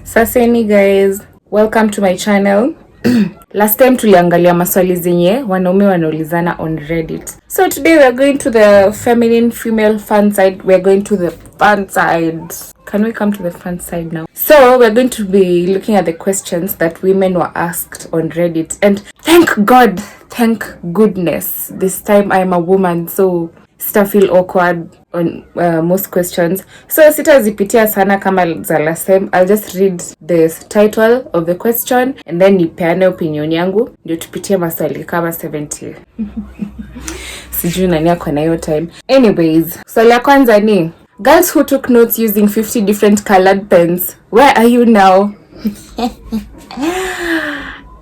Saseni guys, welcome to my channel. Last time tuliangalia maswali zenye wanaume wanaulizana on Reddit. So today we are going to the feminine female fun side. We are going to the fun side. Can we come to the fun side now? So we're going to be looking at the questions that women were asked on Reddit. And thank goodness, this time I am a woman, so still feel awkward on most questions. So sitazipitia sana kama za last time. I'll just read the title of the question and then nipeane opinion yangu ndio tupitie maswali kama 70. Sijui nani ako na hiyo time. Anyways, swali la kwanza ni girls who took notes using 50 different colored pens, where are you now?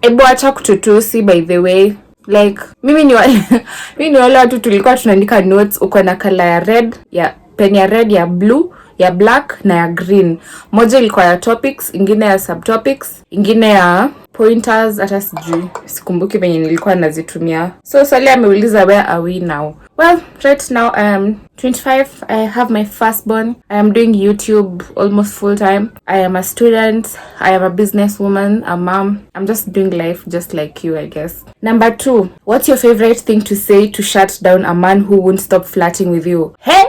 Ebu acha kututusi by the way. Like mimi ni wale watu tulikuwa tunaandika notes, uko na color ya red, ya pen ya red, ya blue, ya black na ya green. Moja ilikuwa ya topics, ingine ya subtopics, ingine ya pointers, hata sijui sikumbuki venye nilikuwa nazitumia. So swali ameuliza where are we now? Well, right now I am 25. I have my firstborn. I am doing YouTube almost full time. I am a student. I am a businesswoman, a mom. I'm just doing life just like you, I guess. Number 2, what's your favorite thing to say to shut down a man who won't stop flirting with you? Hey,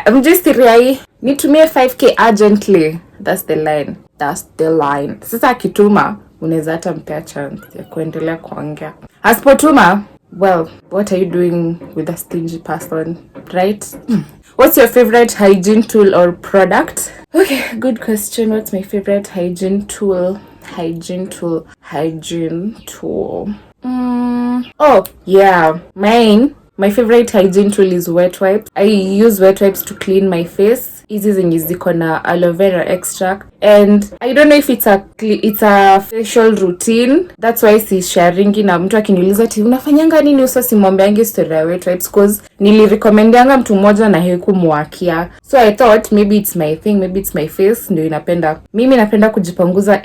I'm just Riai. Nitumie 5k urgently. That's the line. Sasa akituma unaweza hata mpea chance ya kuendelea kuongea. Asipotuma, well, what are you doing with a stingy person, right? What's your favorite hygiene tool or product? Okay, good question. What's my favorite hygiene tool? Oh, yeah. My favorite hygiene tool is wet wipes. I use wet wipes to clean my face. Hizi zenye ziko na aloe vera extract, and I don't know if it's a facial routine. That's why si sharingi na mtu akiniuliza ati unafanyanga nini uso, simwambiangi story ya wet wipes cause nilirecomendianga mtu mmoja na haikumwakia. So I thought maybe it's my thing, maybe it's my face ndio inapenda. Mimi napenda kujipanguza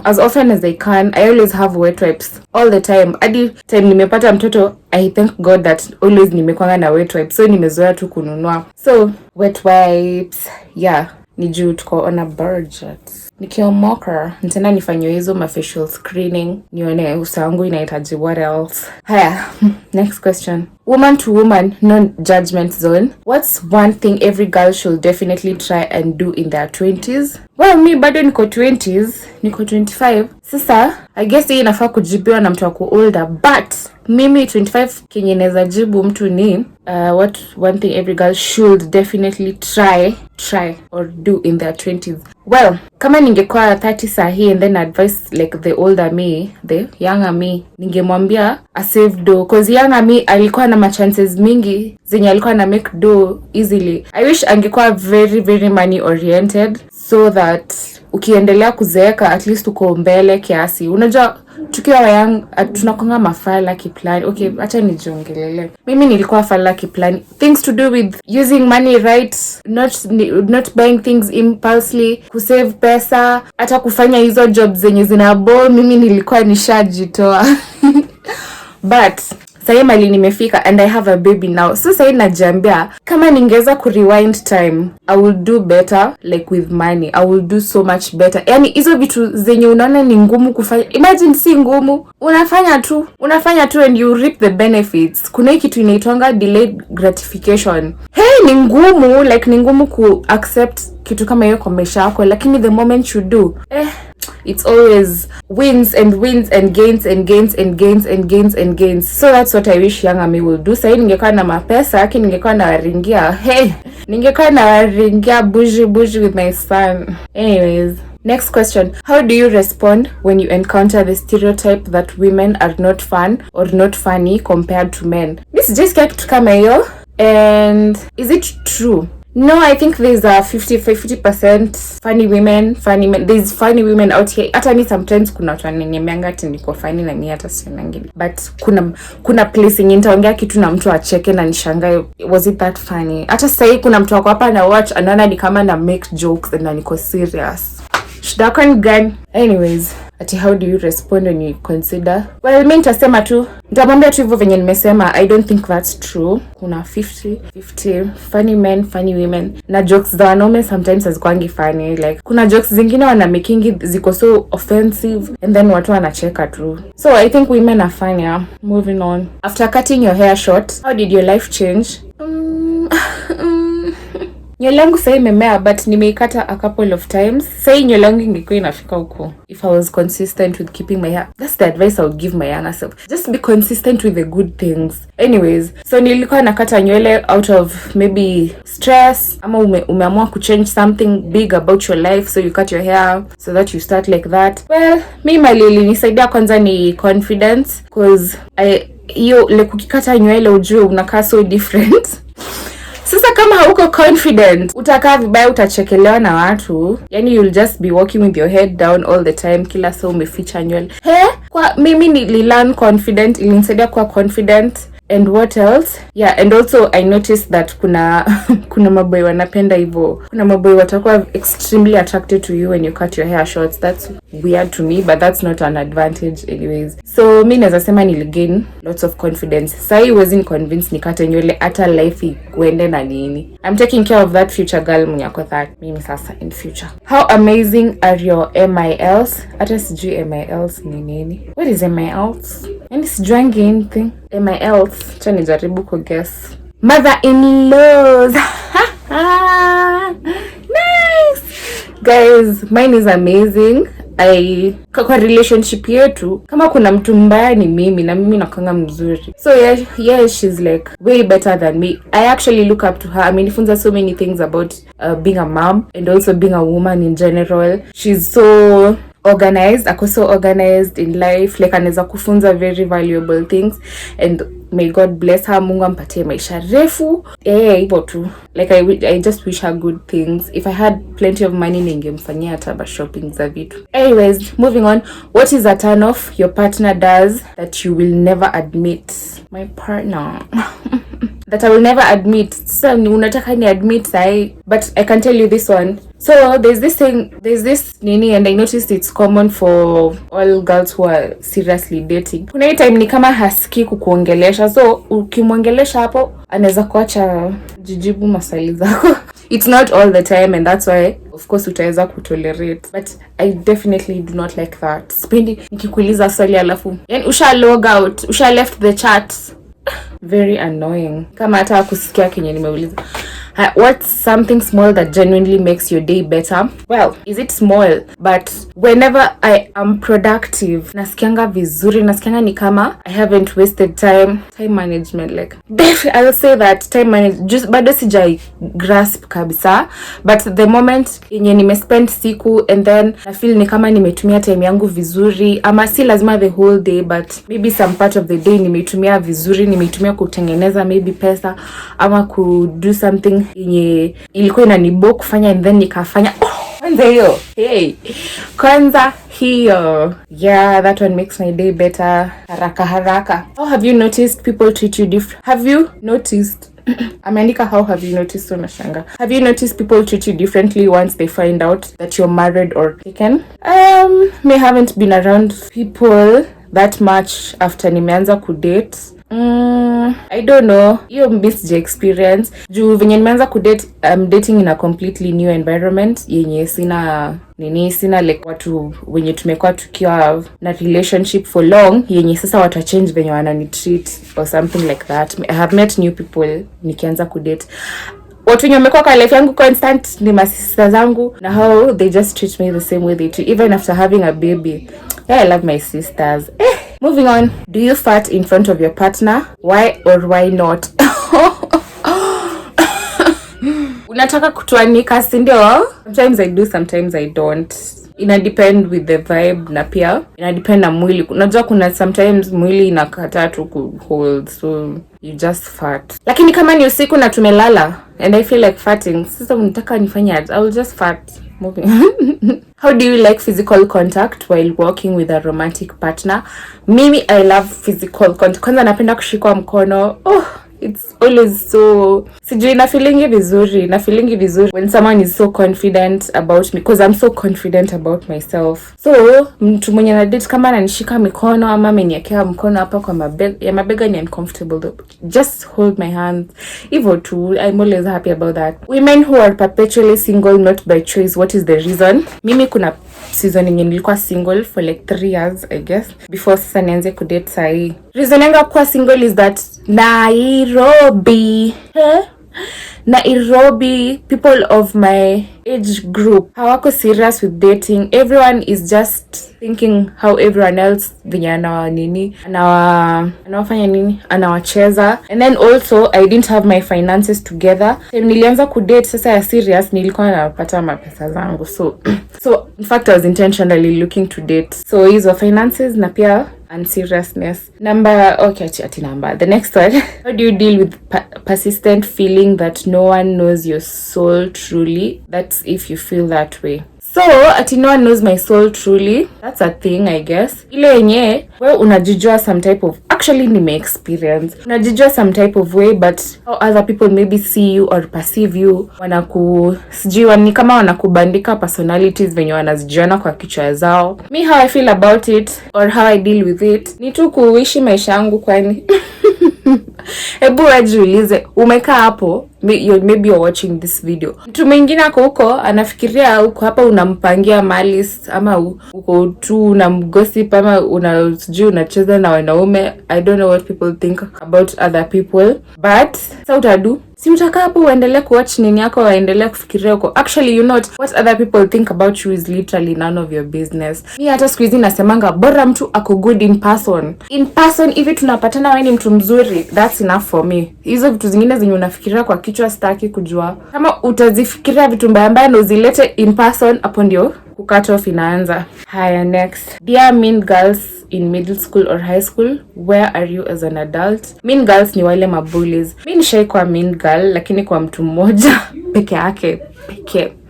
as often as I can. I always have wet wipes all the time. Hadi time nimepata mtoto, I thank God that always nimekwanga na wet wipes. So nimezoea tu kununua. So wet wipes, yeah, ni juu tuko on a budget. Nikiomoka nitaenda nifanywe hizo facial screening nione uso wangu inahitaji what else. Haya, next question. Woman to woman, no judgment zone. What's one thing every girl should definitely try and do in their 20s? Well, me bado niko 20s, niko 25. Sasa, I guess hii inafaa kujibiwa na mtu wako older, but mimi 25 kenye naweza jibu mtu ni what one thing every girl should definitely try or do in their 20s. Well, kama ningekuwa 30 sahi and then advice like the older me, the younger me, ningemwambia a save do, cause younger me alikuwa na chances mingi zenye alikuwa na make do easily. I wish angekuwa very very money oriented so that ukiendelea kuzeeka at least uko mbele kiasi. Unajua tukiwa young tunakonga mafala kiplan. Okay, acha nijiongelele. Mimi nilikuwa fala kiplan. Things to do with using money right, not buying things impulsively, kusave pesa, hata kufanya hizo jobs zenye zinabo. Mimi nilikuwa nishajitoa. But sasa mali nimefika and I have a baby now. So sasa najiambia kama ningeweza ku rewind time, I will do better like with money. I will do so much better. Yani hizo vitu zenye unaona ni ngumu kufanya, imagine si ngumu, unafanya tu and you reap the benefits. Kuna kitu inaitwanga delayed gratification. Hey, ni ngumu ku accept kitu kama hiyo kwa maisha yako, lakini the moment you do, it's always wins and gains. So that's what I wish younger me will do. Sasa ningekuwa na mapesa, lakini ningekuwa na waringia. Ningekuwa na waringia buji with my son. Anyways, next question. How do you respond when you encounter the stereotype that women are not fun or not funny compared to men? This just kitu kama hiyo. And is it true? No, I think there's a 50% funny women, funny men. There's funny women out here. Hata mi sometimes kuna watu wananiambianga ati niko funny na mimi hata sionangi. But kuna place yenye nitaongea kitu na mtu acheke na nishangae, was it that funny? Hata sasa kuna mtu wako hapa na watch anaona ni kama na make jokes na niko serious. shida yako ni gani? Anyways, ati how do you respond when you consider? Well, mi nitasema tu, nitamwambia tu hivyo venye nimesema. I don't think that's true. Kuna 50 funny men, funny women, na jokes za wanaume sometimes hazikwangi funny. Like kuna jokes zingine wanamakingi ziko so offensive and then watu wanacheka tu. So I think women are funnier. Moving on. After cutting your hair short, how did your life change? Nywele yangu sasa imemea, but nimeikata a couple of times. Sasa nywele yangu ingekuwa inafika huko if I was consistent with keeping my hair. That's the advice I would give my younger self. Just be consistent with the good things. Anyways, so nilikuwa nakata nywele out of maybe stress, ama umeamua kuchange something big about your life, so you cut your hair so that you start like that. Well, mimi ilinisaidia kwanza ni confidence, because hiyo like ukikata nywele ujue unakaa so different. Sasa kama hauko confident, utakaa vibaya, utachekelewa na watu. Yani you'll just be walking with your head down all the time, kila saa umeficha nywele. Kwa mimi nililearn confident, ilinisaidia kuwa confident. And what else? Yeah, and also I noticed that kuna maboy wanapenda hivyo. Kuna maboy watakuwa extremely attracted to you when you cut your hair short. That's weird to me, but that's not an advantage anyways. So mi naweza sema niligain lots of confidence. I wasn't convinced nikate nywele hata life ikuende na nini. I'm taking care of that future girl mwenye ako that mimi sasa in future. How amazing are your MILs? Hata sijui MILs ni nini. What is MILs? And sijuangi anything. MILs, cha nijaribu kuguess. Mother-in-laws. Nice. Guys, mine is amazing. Kwa relationship yetu, kama kuna mtu mbaya ni mimi, na mimi nakanga mzuri. So yeah, she's like way better than me. I actually look up to her. Amenifunza so many things about being a mom and also being a woman in general. She's so organized, ako so organized in life, like anaweza kufunza very valuable things, and may God bless her. Mungu ampatie maisha refu. Hivyo tu. Like I just wish her good things. If I had plenty of money, ningemfanyia hata shopping za vitu. Anyways, moving on. What is a turn off your partner does that you will never admit? My partner that I will never admit. So unataka ni admit sai, but I can tell you this one. So there's this nini, and I noticed it's common for all girls who are seriously dating. Kuna hii time ni kama hasiki kukuongelesha, so ukimwongelesha hapo anaweza kuacha jijibu maswali zako. It's not all the time, and that's why of course utaweza kutolerate, but I definitely do not like that. Spendi nikikuuliza swali alafu yani usha log out, usha left the chat. Very annoying. Kama hata kusikia kenye nimeuliza. What's something small that genuinely makes your day better? Well, is it small? But whenever I am productive, nasikianga vizuri, nasikianga ni kama I haven't wasted time management, like I'll say that time management just bado sijai grasp kabisa, but the moment yenye nimespend siku and then I feel ni kama nimetumia time yangu vizuri, ama si lazima the whole day, but maybe some part of the day nimetumia vizuri, nimetumia kutengeneza maybe pesa, ama do something yenye ilikuwa inanibo kufanya and then nikafanya. Kwanza hiyo. Yeah, that one makes my day better. Haraka. How have you noticed people treat you different? Have you noticed? Ameandika how have you noticed, so nashanga. Have you noticed people treat you differently once they find out that you're married or taken? Me haven't been around people that much after nimeanza kudate. I don't know. Hiyo missed experience. Juu venye nimeanza kudate, dating in a completely new environment yenye sina like watu wenye tumekuwa tukiwa na relationship for long, yenye sasa watu change venye wanani treat or something like that. I have met new people nikianza kudate. Watu wenye wamekuwa kwa life yangu constant ni masista zangu, na how they just treat me the same way they treat even after having a baby. Yeah, I love my sisters. Moving on. Do you fart in front of your partner? Why or why not? Unataka kutuanika, si ndio? Sometimes I do, sometimes I don't. Ina depend with the vibe, na pia ina depend na mwili. Unajua kuna sometimes mwili inakataa tu ku hold, so you just fart. Lakini kama ni usiku na tumelala and I feel like farting, sasa unataka nifanye aje? I will just fart. Moving on. How do you like physical contact while walking with a romantic partner? Mimi, I love physical contact. Kwanza napenda kushikwa mkono. It's always so sijui na feelingi vizuri when someone is so confident about me, because I'm so confident about myself. So mtu mwenye na date kama ananishika mikono ama ameniekea mkono hapa kwa mabega ni uncomfortable though. Just hold my hands. Hivyo tu, I'm always happy about that. Women who are perpetually single not by choice, what is the reason? Mimi kuna season yenye nilikuwa single for like 3 years I guess before sasa nianze kudate sahi. Reason yangu kuwa single is that Nairobi people of my age group hawako serious with dating. Everyone is just thinking how everyone else venye anawafanya nini anawacheza. And then also I didn't have my finances together. Nilianza kudate sasa ya serious nilikuwa napata mapesa zangu, so in fact I was intentionally looking to date. So hizo finances na pia and seriousness. Number the next one. How do you deal with persistent feeling that no one knows your soul truly? That's if you feel that way. So no one knows my soul truly, that's a thing I guess. Ile yenye wewe unajijua some type of, actually nime experience, unajijua some type of way, but how other people maybe see you or perceive you, sijui ni kama wanakubandika personalities venye wanazijiona kwa kichwa zao. Me, how I feel about it or how I deal with it ni tu kuishi maisha yangu, kwani hebu wajiulize, umekaa hapo, maybe you're watching this video, mtu mwingine ako huko anafikiria huko hapa unampangia malis ama uko tu unamgossip ama sijui unacheza na wanaume. I don't know what people think about other people, but sa utadu, si utakaa hapo uendelee kuwatch nini yako, waendelee kufikiria huko. Actually you know what other people think about you is literally none of your business. Ni hata siku hizi nasemanga bora mtu ako good in person hivi tunapatana wewe ni mtu mzuri, that's enough for me. Hizo vitu zingine zenye unafikiria kwa kichwa sitaki kujua. Kama utazifikiria vitu mbaya na uzilete in person, hapo ndio kukat off inaanza. Haya, next. Dear mean girls in middle school or high school, where are you as an adult? Mean girls ni wale mabullies. Mimi nishaikuwa mean girl lakini kwa mtu mmoja peke yake.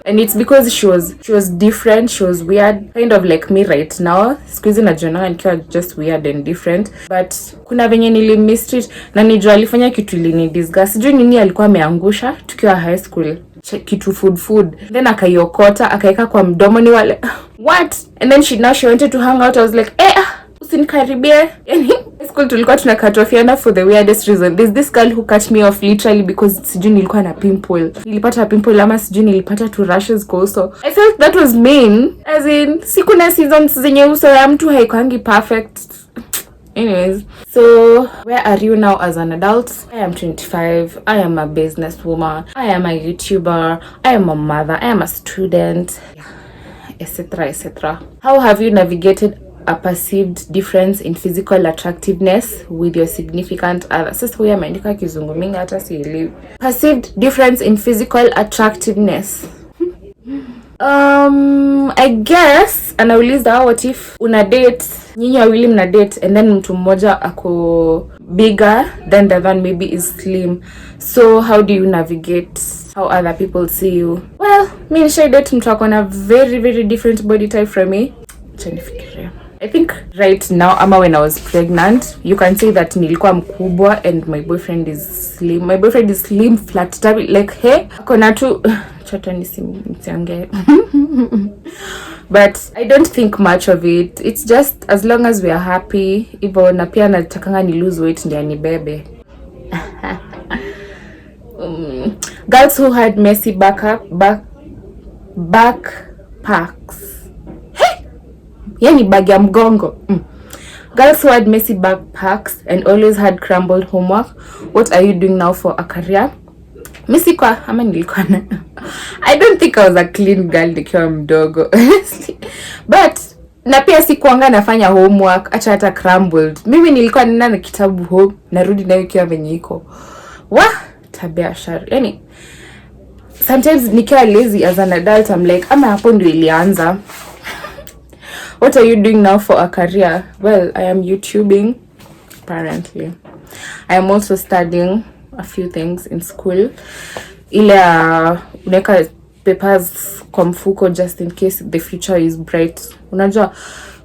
And it's because she was different, she was weird, kind of like me right now. Siku hizi najiona nikiwa just weird and different, but kuna venye nilimistreat na nijua alifanya kitu ilini disgust. Sijui nini alikuwa ameangusha tukiwa high school, kitu food, then akaiokota akaeka kwa mdomo, ni wale what, and then she wanted to hang out. I was like usinikaribie. Yani school tulikuwa tunakatofiana for the weirdest reason. There's this girl who cut me off literally because sijui nilikuwa na pimple. Nilipata pimple ama sijui nilipata 2 rashes kwa uso. I felt that was mean. As in, siku na seasons zenye uso ya mtu haikwangi perfect. Anyways, so where are you now as an adult? I am 25. I am a businesswoman. I am a YouTuber. I am a mother. I am a student, etc. How have you navigated a perceived difference in physical attractiveness with your significant other? Sasa huyu ameandika kizungu mingi hata sielewi. Perceived difference in physical attractiveness. I guess anauliza what if una date, nyinyi wawili mna date and then mtu mmoja ako bigger than the other one maybe is slim. So how do you navigate how other people see you? Well, mimi nisha date mtu ako na very very different body type from me. Acha nifikirie. I think right now ama when I was pregnant, you can say that nilikuwa mkubwa and my boyfriend is slim. My boyfriend is slim, flat tummy, like akona tu chata nisiange. But I don't think much of it. It's just as long as we are happy. Hivyo na pia natakanga ni lose weight ndio nibebe. Girls who had messy backpacks. Yani bag ya mgongo. Girls who had messy backpacks and always had crumbled homework. What are you doing now for a career? Misi kwa ama nilikuwa na I don't think I was a clean girl nikiwa mdogo. But na pia sikuanga nafanya homework, acha hata crumbled. Mimi nilikuwa nina na kitabu home, narudi nayo ikiwa venye iko. Tabia shari. Yani sometimes nikiwa lazy as an adult, I'm like, ama hapo ndio ilianza. What are you doing now for a career? Well, I am YouTubing, apparently. I am also studying a few things in school. Ile unaweka papers kwa mfuko just in case the future is bright. Unajua,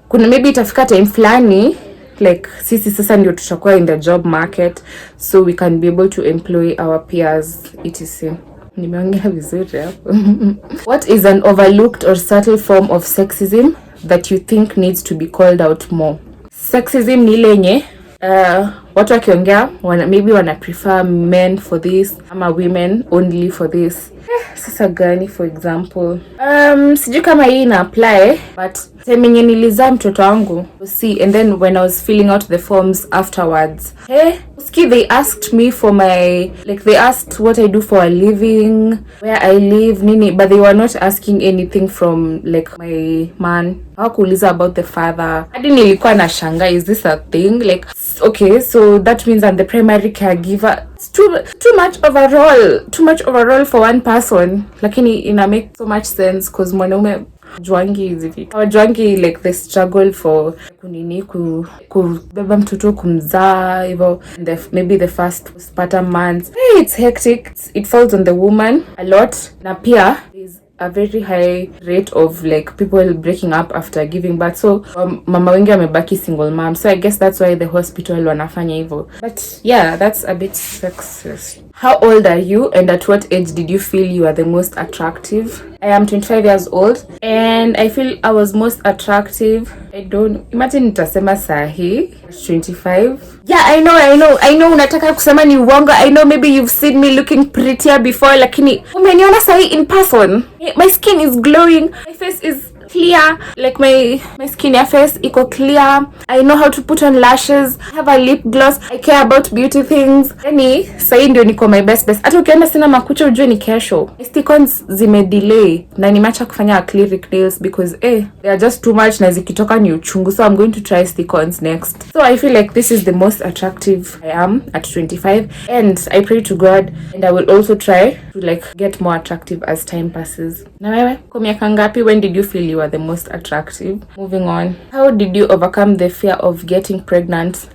kuna maybe itafika time fulani like sisi sasa ndio tutakuwa in the job market, so we can be able to employ our peers etc. Nimeongea vizuri hapo. What is an overlooked or subtle form of sexism that you think needs to be called out more? Sexism ni ile yenye watu wakiongea maybe wana prefer men for this ama women only for this. Sasa gani for example? Sijui kama hii ina apply, but time yenye nilizaa mtoto wangu, see, and then when I was filling out the forms afterwards, they asked me for my, like they asked what I do for a living, where I live, nini, but they were not asking anything from like my man. Hawakuuliza about the father. Hadi nilikuwa na shanga, is this a thing? Like, okay, so that means I'm the primary caregiver. It's too much overall for one person. Lakini ina make so much sense because mwanaume hawajwangi like the struggle for kubeba mtoto, kumzaa hivyo, maybe the first postpartum months. It's hectic. It falls on the woman a lot. Na pia there's a very high rate of like people breaking up after giving birth, so mama wengi amebaki single mom, so I guess that's why the hospital wanafanya hivyo. But yeah, that's a bit sexist. How old are you and at what age did you feel you are the most attractive? I am 25 years old and I feel I was most attractive. I don't imagine nitasema sahi 25. Yeah, I know unataka kusema ni uongo. I know maybe you've seen me looking prettier before, lakini umeniona sahi in person. My skin is glowing. My face is clear, like my skin ya face iko clear. I know how to put on lashes. I have a lip gloss. I care about beauty things. Yani sahi ndio niko my best. Hata ukiona sina makucha ujue ni kesho. Stick-ons zimedelay na nimeacha kufanya acrylic nails because they are just too much na zikitoka ni uchungu, so I'm going to try stick-ons next. So I feel like this is the most attractive I am at 25, and I pray to God and I will also try to like get more attractive as time passes. Na wewe kwa miaka ngapi, when did you feel you were the most attractive? Moving on. How did you overcome the fear of getting pregnant?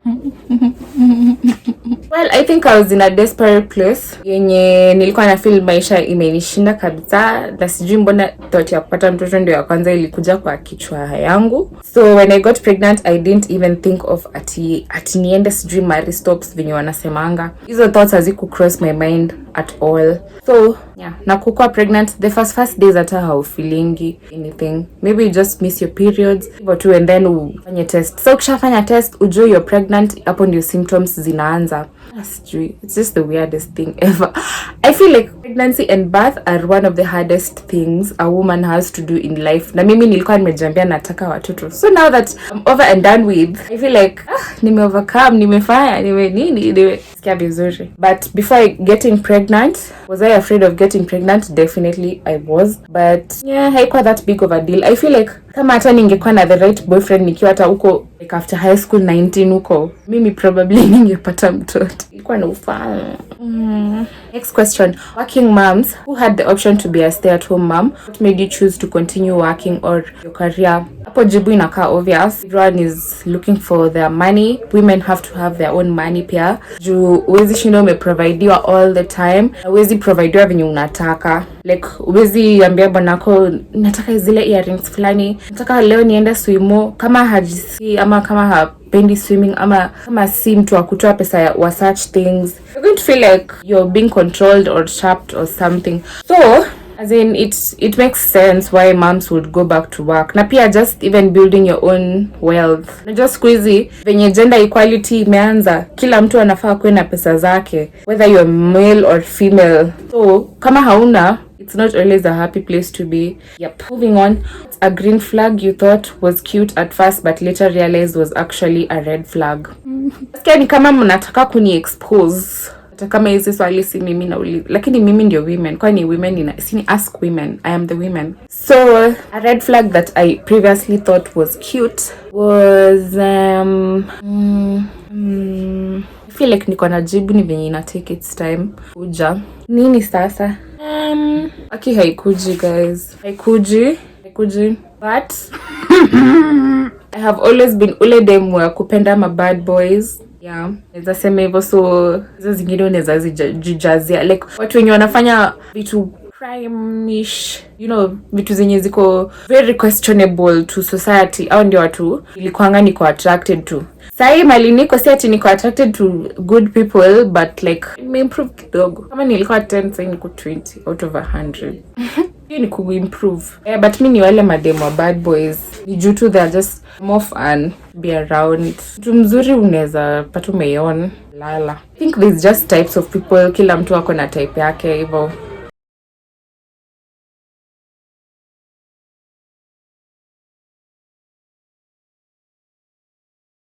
Well, I think I was in a desperate place yenye nilikuwa na feel maisha imenishinda kabisa, na sijui mbona thought ya kupata mtoto ndio ya kwanza ilikuja kwa kichwa yangu. So when I got pregnant, I didn't even think of ati niende sijui Mary Stops venye wanasemanga. Hizo thoughts haziku cross my mind at all. So yeah, na kukuwa pregnant, the first days hata haufilingi anything. Maybe you just miss your periods hivyo tu, and then ufanye test. So ukishafanya test ujue you're pregnant, hapo ndio symptoms zinaanza. It's just the weirdest thing ever. I feel like pregnancy and birth are one of the hardest things a woman has to do in life. Na mimi nilikuwa nimejambia nataka watoto. So now that I'm over and done with, I feel like nime-overcome, nimefanya, nimesikia vizuri. But before getting pregnant, was I afraid of getting pregnant? Definitely I was. But yeah, haikuwa that big of a deal. I feel like kama hata ningekuwa na the right boyfriend nikiwa hata huko like after high school 19 huko, mimi probably ningepata mtoto. Ilikuwa na ufaa. Next question. Working moms who had the option to be a stay-at-home mom, what made you choose to continue working or your career? Hapo jibu inakaa obvious. Everyone is looking for their money. Women have to have their own money pia. Juu uwezi shindo umeprovidiwa all the time. Uwezi providiwa venye unataka. Like uwezi ambia bwanako nataka zile earrings fulani, nataka leo niende swimo, kama hajisi ama kama hapendi swimming ama kama si mtu wa kutoa pesa ya such things, you're going to feel like you're being controlled or trapped or something. So as in it makes sense why moms would go back to work. Na pia just even building your own wealth. Na just squeezy venye gender equality imeanza, kila mtu anafaa kuwe na pesa zake, whether you're male or female. So kama hauna, it's not always a happy place to be. Yep. Moving on. A green flag you thought was cute at first but later realized was actually a red flag. Sikia ni kama mnataka kuni expose. Hata kama hizi swali si mimi nauliza, lakini mimi ndio women. Kwani women sini ask women. I am the women. So a red flag that I previously thought was cute was I feel like niko na jibu ni venye ina take its time kuja. Nini sasa? Aki haikuji guys. Haikuji. But I have always been ule dem wa kupenda ma bad boys. Yeah, naweza sema hivyo. So hizo zingine unaweza zijazia like watu wenye wanafanya vitu crime-ish, vitu zenye ziko very questionable to society, au ndio watu ilikuanga niko attracted to. Sahi mali niko si ati niko attracted to good people, but like imeimprove kidogo. Kama nilikuwa 10, sahi niko 20 out of 100. Hiyo ni ku-improve. But mi ni wale mademo wa bad boys. Ni juu tu they're just more fun to be around. Mtu mzuri unaweza pata umeiona lala. I think there's just types of people. Kila mtu wako na type yake hivyo.